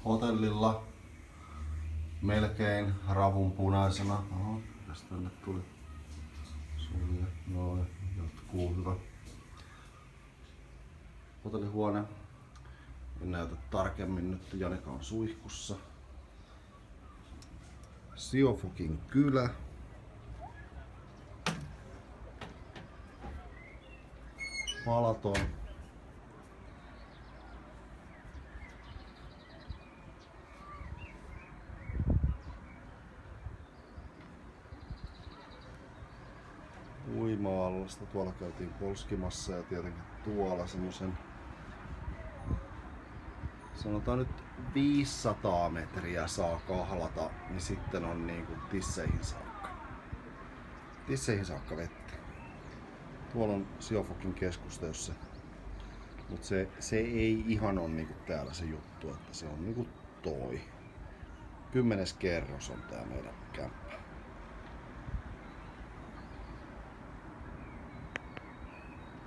hotellilla melkein ravunpunaisena. Oho, mitäs tänne tuli? Sulje, noin, jatkuu hyvä. Hotellihuone. En näytä tarkemmin nyt, Janika on suihkussa. Siofukin kylä. Palaton. Uima-allasta. Tuolla käytiin polskimassa ja tietenkin tuolla semmosen, sanotaan nyt 500 metriä saa kahlata, niin sitten on niinku tisseihin saakka. Tisseihin saakka vettä. Tuolla on Siofukin keskustelussa, mutta se ei ihan on niinku täällä se juttu, että se on niinku toi. 10. kerros on tää meidän kämppä.